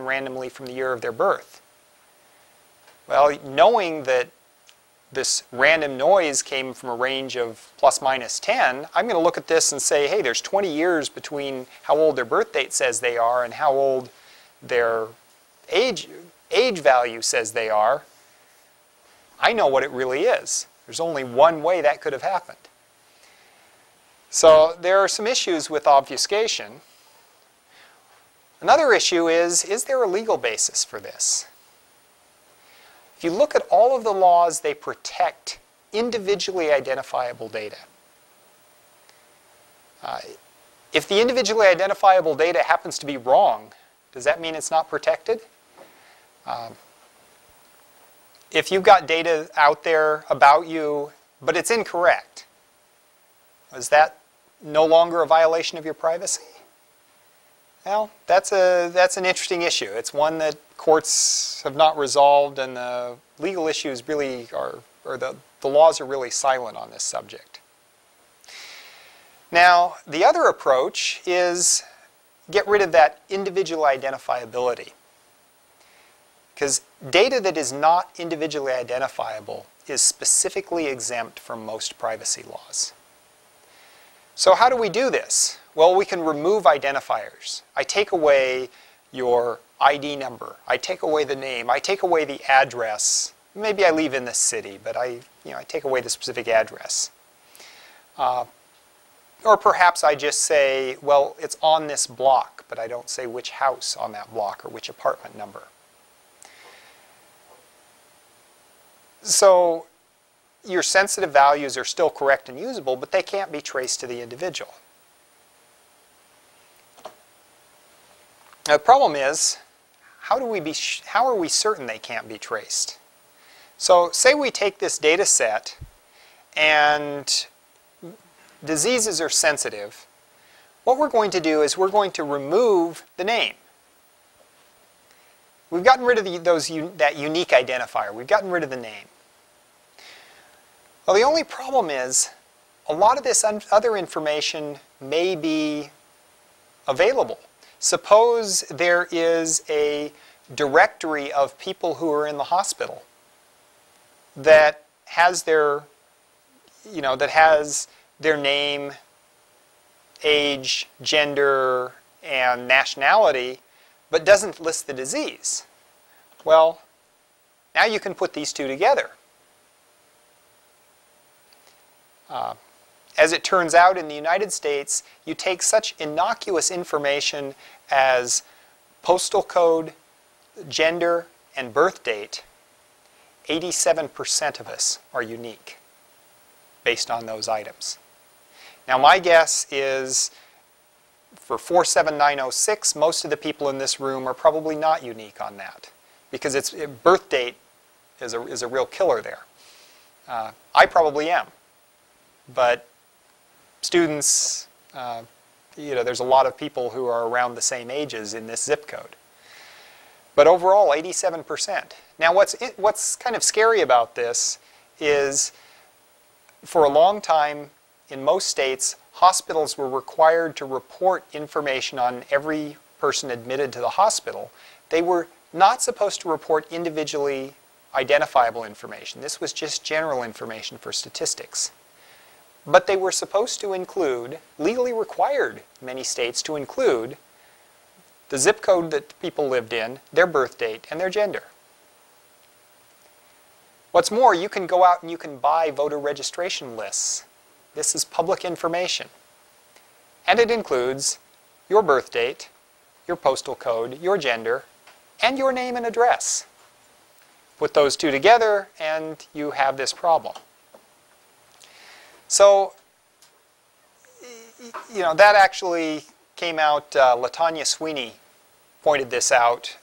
randomly from the year of their birth. Well, knowing that this random noise came from a range of plus minus 10, I'm going to look at this and say, hey, there's 20 years between how old their birth date says they are and how old their age value says they are. I know what it really is. There's only one way that could have happened. So there are some issues with obfuscation. Another issue is there a legal basis for this? If you look at all of the laws, they protect individually identifiable data. If the individually identifiable data happens to be wrong, does that mean it's not protected? If you've got data out there about you, but it's incorrect, is that no longer a violation of your privacy? Well, that's an interesting issue. It's one that courts have not resolved, and the legal issues really are, or the laws are really silent on this subject. Now, the other approach is get rid of that individual identifiability. Because data that is not individually identifiable is specifically exempt from most privacy laws. So how do we do this? Well, we can remove identifiers. I take away your ID number. I take away the name. I take away the address. Maybe I leave in the city, but I take away the specific address. Or perhaps I just say, well, it's on this block, but I don't say which house on that block or which apartment number. So your sensitive values are still correct and usable, but they can't be traced to the individual. Now, the problem is, how are we certain they can't be traced? So say we take this data set and diseases are sensitive. What we're going to do is we're going to remove the name. We've gotten rid of that unique identifier. We've gotten rid of the name. Well, the only problem is a lot of this other information may be available. Suppose there is a directory of people who are in the hospital that has their name, age, gender, and nationality, but doesn't list the disease. Well, now you can put these two together. As it turns out, in the United States, you take such innocuous information as postal code, gender, and birth date, 87% of us are unique based on those items. Now, my guess is for 47906, most of the people in this room are probably not unique on that, because birth date is a real killer there. I probably am. But students, there's a lot of people who are around the same ages in this zip code. But overall, 87%. Now, what's kind of scary about this is, for a long time, in most states, hospitals were required to report information on every person admitted to the hospital. They were not supposed to report individually identifiable information. This was just general information for statistics. But they were supposed to include, legally required many states to include, the zip code that people lived in, their birth date, and their gender. What's more, you can go out and you can buy voter registration lists. This is public information. And it includes your birth date, your postal code, your gender, and your name and address. Put those two together and you have this problem. So, that actually came out, LaTanya Sweeney pointed this out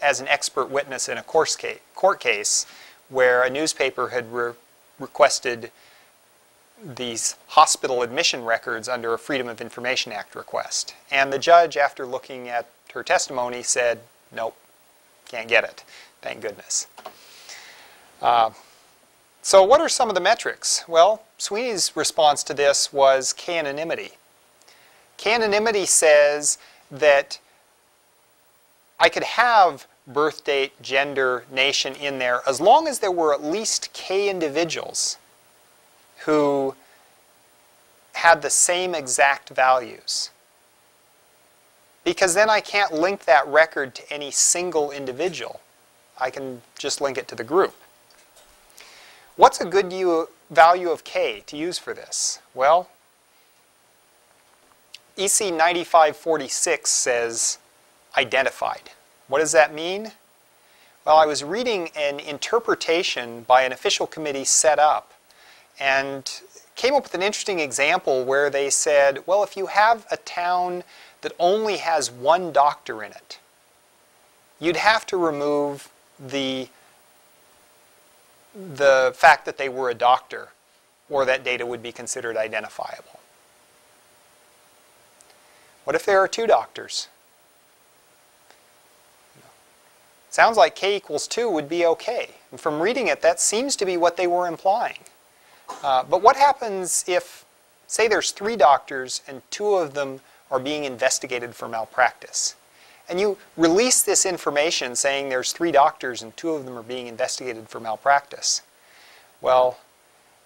as an expert witness in a court case where a newspaper had requested these hospital admission records under a Freedom of Information Act request. And the judge, after looking at her testimony, said, nope, can't get it. Thank goodness. So what are some of the metrics? Well, Sweeney's response to this was K-anonymity. K-anonymity says that I could have birth date, gender, nation in there as long as there were at least k individuals who had the same exact values. Because then I can't link that record to any single individual. I can just link it to the group. What's a good value of k to use for this? Well, EC 9546 says identified. What does that mean? Well, I was reading an interpretation by an official committee set up and came up with an interesting example where they said, well, if you have a town that only has one doctor in it, you'd have to remove the fact that they were a doctor, or that data would be considered identifiable. What if there are 2 doctors? Sounds like k equals 2 would be okay. And from reading it, that seems to be what they were implying. But what happens if, say there's 3 doctors and 2 of them are being investigated for malpractice? And you release this information saying there's 3 doctors and 2 of them are being investigated for malpractice. Well,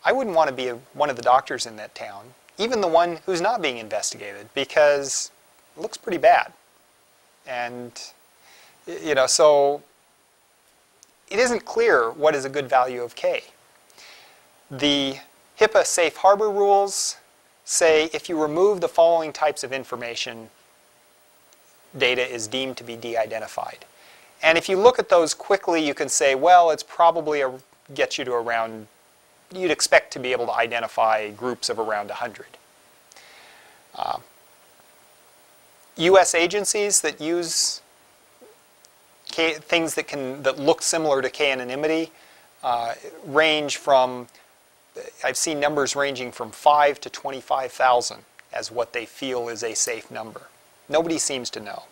I wouldn't want to be one of the doctors in that town, even the one who's not being investigated, because it looks pretty bad. And, you know, so it isn't clear what is a good value of k. The HIPAA safe harbor rules say if you remove the following types of information, data is deemed to be de-identified. And if you look at those quickly, you can say, well, it's probably gets you to around, you'd expect to be able to identify groups of around 100. US agencies that use things that look similar to k-anonymity range from, I've seen numbers ranging from 5 to 25,000 as what they feel is a safe number. Nobody seems to know.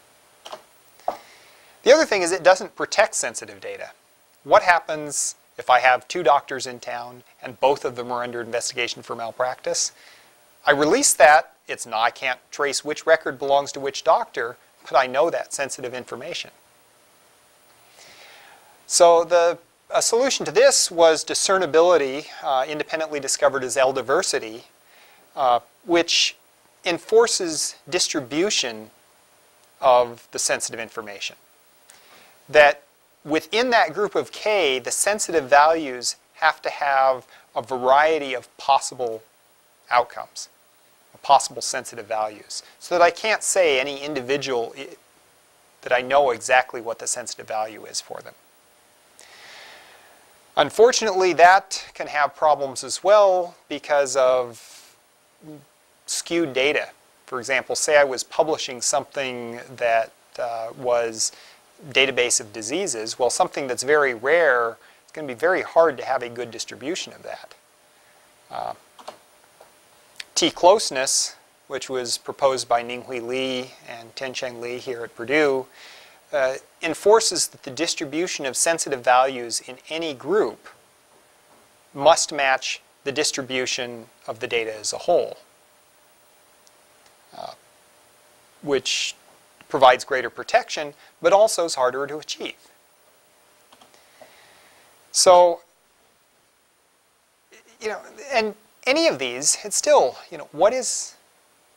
The other thing is it doesn't protect sensitive data. What happens if I have 2 doctors in town and both of them are under investigation for malpractice? I release that. I can't trace which record belongs to which doctor, but I know that sensitive information. So a solution to this was discernibility, independently discovered as L-diversity, which enforces distribution of the sensitive information. That within that group of k, the sensitive values have to have a variety of possible outcomes, possible sensitive values, so that I can't say any individual that I know exactly what the sensitive value is for them. Unfortunately, that can have problems as well because of skewed data. For example, say I was publishing something that was database of diseases. Well, something that's very rare, it's going to be very hard to have a good distribution of that. T-closeness, which was proposed by Ninghui Li and Tencheng Li here at Purdue, enforces that the distribution of sensitive values in any group must match the distribution of the data as a whole, which provides greater protection, but also is harder to achieve. So, and any of these, it's still, what is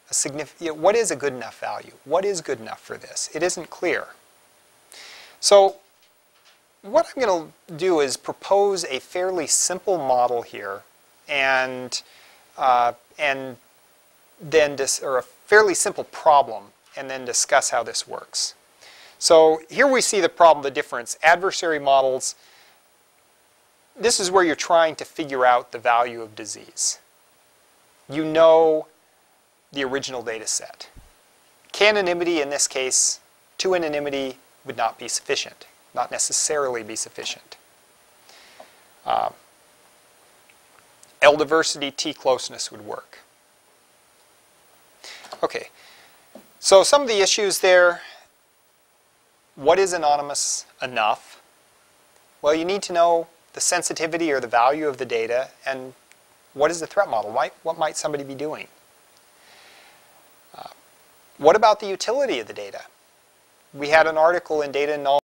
a significant, what is a good enough value? What is good enough for this? It isn't clear. So, what I'm going to do is propose a fairly simple model here, and then or a fairly simple problem, and then discuss how this works. So here we see the problem, the difference. Adversary models, this is where you're trying to figure out the value of disease. You know the original data set. K-anonymity in this case, 2-anonymity would not be sufficient, not necessarily be sufficient. L-diversity, T-closeness would work. Okay, so some of the issues there. What is anonymous enough? Well, you need to know the sensitivity or the value of the data, and what is the threat model? What might somebody be doing? What about the utility of the data? we had an article in Data and Knowledge